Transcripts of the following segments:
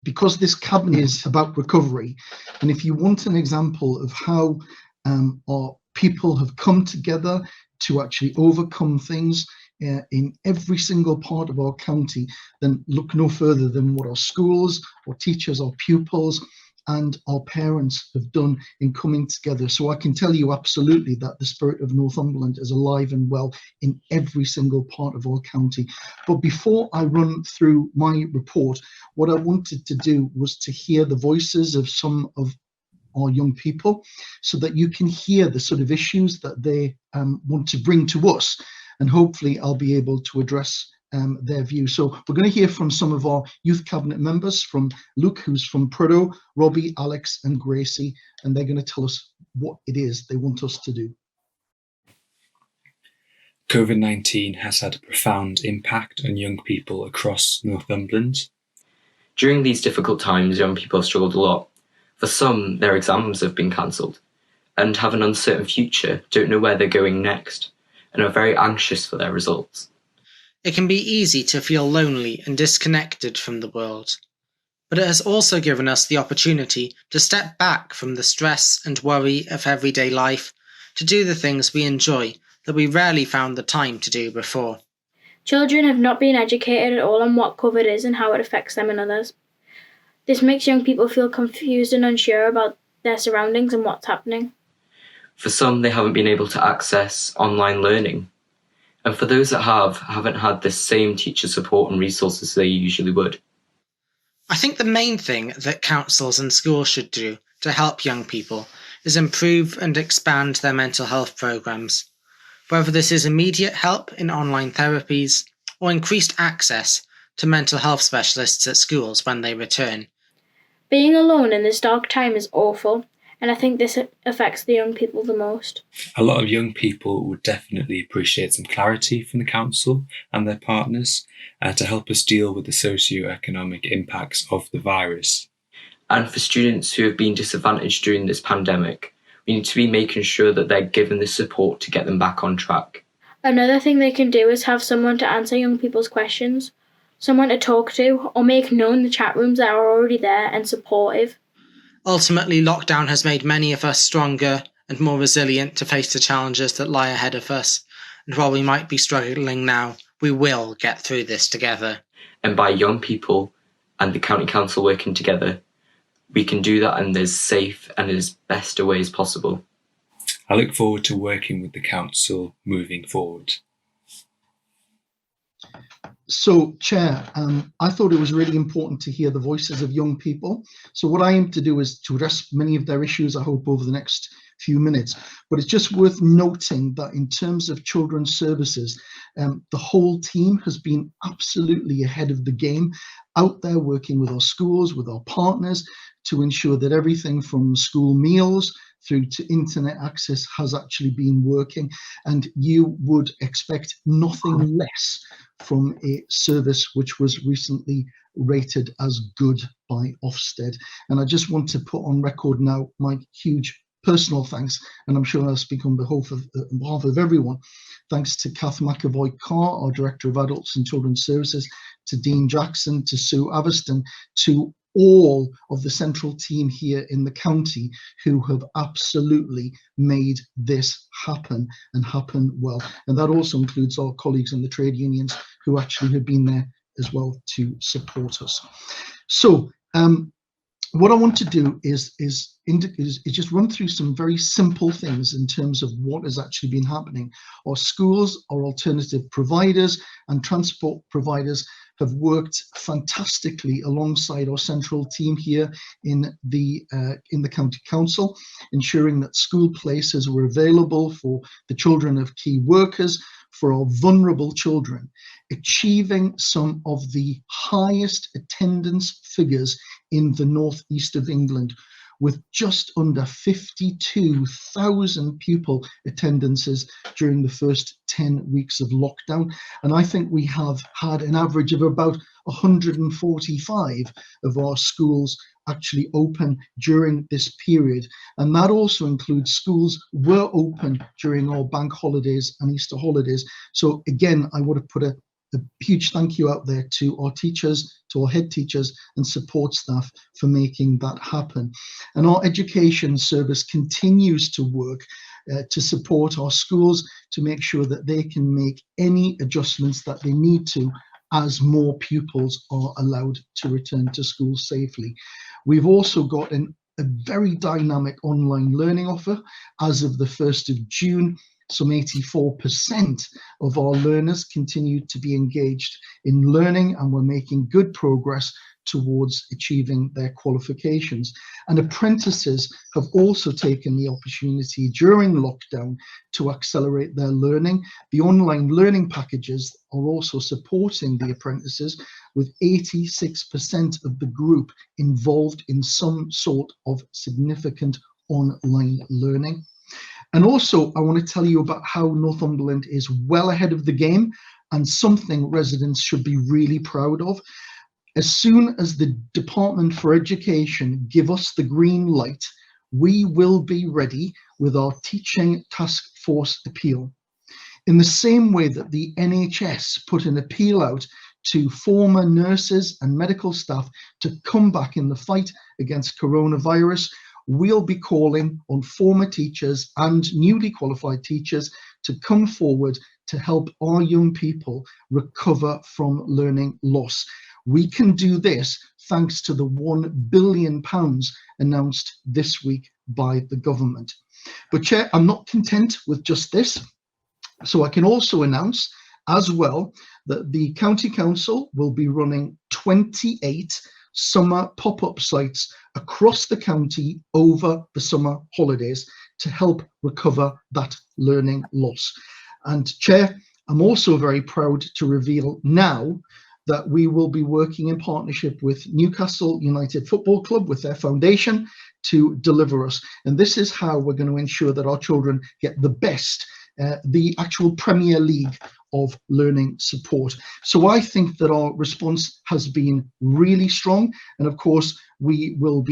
because this cabinet is about recovery, and if you want an example of how our people have come together to actually overcome things in every single part of our county, then look no further than what our schools, our teachers, our pupils, and our parents have done in coming together. So I can tell you absolutely that the spirit of Northumberland is alive and well in every single part of our county. But before I run through my report, what I wanted to do was to hear the voices of some of our young people so that you can hear the sort of issues that they want to bring to us, and hopefully I'll be able to address their view. So we're going to hear from some of our youth cabinet members, from Luke, who's from Prudhoe, Robbie, Alex and Gracie, and they're going to tell us what it is they want us to do. Covid-19 has had a profound impact on young people across Northumberland. During these difficult times, young people have struggled a lot. For some, their exams have been cancelled and have an uncertain future, don't know where they're going next, and are very anxious for their results. It can be easy to feel lonely and disconnected from the world, but it has also given us the opportunity to step back from the stress and worry of everyday life to do the things we enjoy that we rarely found the time to do before. Children have not been educated at all on what COVID is and how it affects them and others. This makes young people feel confused and unsure about their surroundings and what's happening. For some, they haven't been able to access online learning. And for those that haven't had the same teacher support and resources they usually would. I think the main thing that councils and schools should do to help young people is improve and expand their mental health programmes, whether this is immediate help in online therapies or increased access to mental health specialists at schools when they return. Being alone in this dark time is awful, and I think this affects the young people the most. A lot of young people would definitely appreciate some clarity from the council and their partners to help us deal with the socio-economic impacts of the virus. And for students who have been disadvantaged during this pandemic, we need to be making sure that they're given the support to get them back on track. Another thing they can do is have someone to answer young people's questions, someone to talk to, or make known the chat rooms that are already there and supportive. Ultimately, lockdown has made many of us stronger and more resilient to face the challenges that lie ahead of us. And while we might be struggling now, we will get through this together. And by young people and the county council working together, we can do that in as safe and as best a way as possible. I look forward to working with the council moving forward. So, Chair, I thought it was really important to hear the voices of young people. So what I aim to do is to address many of their issues, I hope, over the next few minutes. But it's just worth noting that in terms of children's services, the whole team has been absolutely ahead of the game, out there working with our schools, with our partners, to ensure that everything from school meals through to internet access has actually been working. And you would expect nothing less from a service which was recently rated as good by Ofsted. And I just want to put on record now my huge personal thanks, and I'm sure I'll speak on behalf of everyone. Thanks to Kath McAvoy-Carr, our Director of Adults and Children's Services, to Dean Jackson, to Sue Aviston, to all of the central team here in the county who have absolutely made this happen and happen well. And that also includes our colleagues in the trade unions who actually have been there as well to support us. So what I want to do is just run through some very simple things in terms of what has actually been happening. Our schools, our alternative providers and transport providers have worked fantastically alongside our central team here in the county council, ensuring that school places were available for the children of key workers, for our vulnerable children, achieving some of the highest attendance figures in the northeast of England, with just under 52,000 pupil attendances during the first 10 weeks of lockdown. And I think we have had an average of about 145 of our schools actually open during this period. And that also includes schools were open during our bank holidays and Easter holidays. So again, I would have put a a huge thank you out there to our teachers, to our head teachers and support staff for making that happen. And our education service continues to work to support our schools to make sure that they can make any adjustments that they need to as more pupils are allowed to return to school safely. We've also got a very dynamic online learning offer. As of the 1st of June, some 84% of our learners continue to be engaged in learning, and we're making good progress towards achieving their qualifications. And apprentices have also taken the opportunity during lockdown to accelerate their learning. The online learning packages are also supporting the apprentices, with 86% of the group involved in some sort of significant online learning. And also, I want to tell you about how Northumberland is well ahead of the game, and something residents should be really proud of. As soon as the Department for Education give us the green light, we will be ready with our Teaching Task Force appeal. In the same way that the NHS put an appeal out to former nurses and medical staff to come back in the fight against coronavirus, we'll be calling on former teachers and newly qualified teachers to come forward to help our young people recover from learning loss. We can do this thanks to the £1 billion announced this week by the government. But Chair, I'm not content with just this. So I can also announce as well that the County Council will be running 28 summer pop-up sites across the county over the summer holidays to help recover that learning loss. And Chair, I'm also very proud to reveal now that we will be working in partnership with Newcastle United Football Club, with their foundation, to deliver us. And this is how we're going to ensure that our children get the best, the actual Premier League of learning support. So I think that our response has been really strong. And of course, we will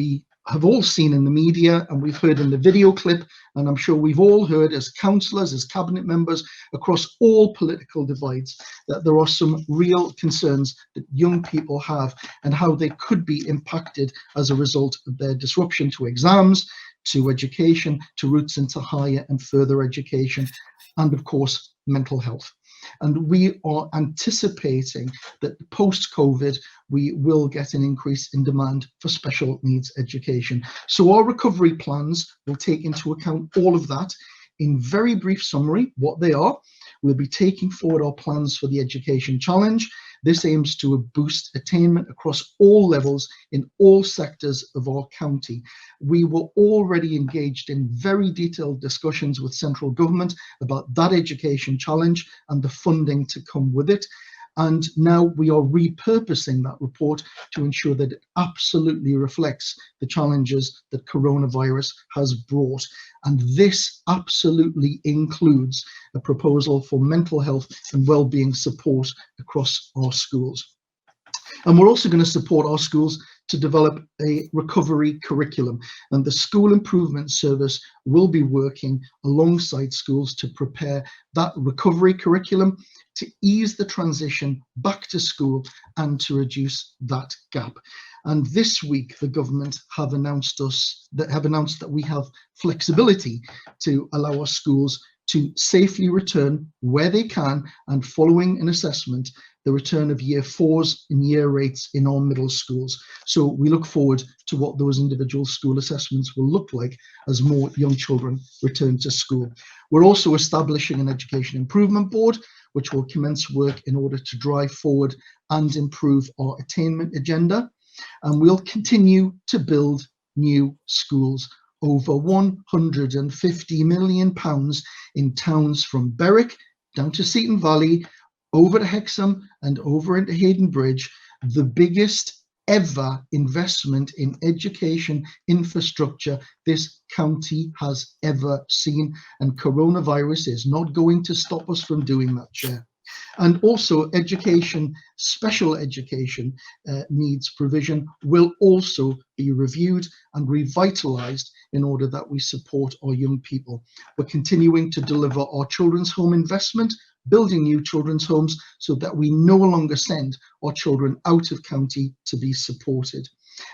have all seen in the media, and we've heard in the video clip, and I'm sure we've all heard as councillors, as cabinet members across all political divides, that there are some real concerns that young people have and how they could be impacted as a result of their disruption to exams, to education, to routes into higher and further education, and of course, mental health. And we are anticipating that post-COVID, we will get an increase in demand for special needs education. So our recovery plans will take into account all of that. In very brief summary, what they are: we'll be taking forward our plans for the Education Challenge. This aims to boost attainment across all levels in all sectors of our county. We were already engaged in very detailed discussions with central government about that Education Challenge and the funding to come with it. And now we are repurposing that report to ensure that it absolutely reflects the challenges that coronavirus has brought. And this absolutely includes a proposal for mental health and well-being support across our schools. And we're also going to support our schools to develop a recovery curriculum. And the School Improvement Service will be working alongside schools to prepare that recovery curriculum to ease the transition back to school and to reduce that gap. And this week, the government have announced that we have flexibility to allow our schools to safely return where they can, and following an assessment, the return of year 4s and year 8s in our middle schools. So we look forward to what those individual school assessments will look like as more young children return to school. We're also establishing an Education Improvement Board, which will commence work in order to drive forward and improve our attainment agenda. And we'll continue to build new schools. Over £150 million in towns from Berwick down to Seaton Valley, over to Hexham and over into Hayden Bridge, the biggest ever investment in education infrastructure this county has ever seen. And coronavirus is not going to stop us from doing that, Chair. And also education, special education needs provision will also be reviewed and revitalised in order that we support our young people. We're continuing to deliver our children's home investment, building new children's homes so that we no longer send our children out of county to be supported.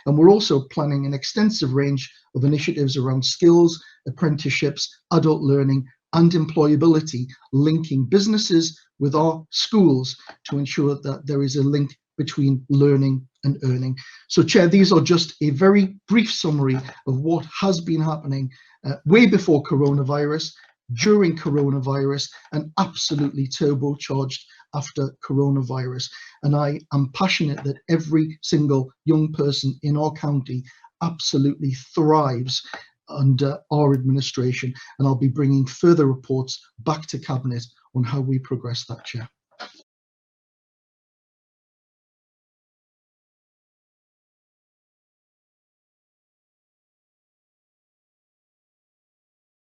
And we're also planning an extensive range of initiatives around skills, apprenticeships, adult learning, and employability, linking businesses with our schools to ensure that there is a link between learning and earning. So, Chair, these are just a very brief summary of what has been happening way before coronavirus, during coronavirus, and absolutely turbocharged after coronavirus. And I am passionate that every single young person in our county absolutely thrives under our administration, and I'll be bringing further reports back to Cabinet on how we progress that, Chair.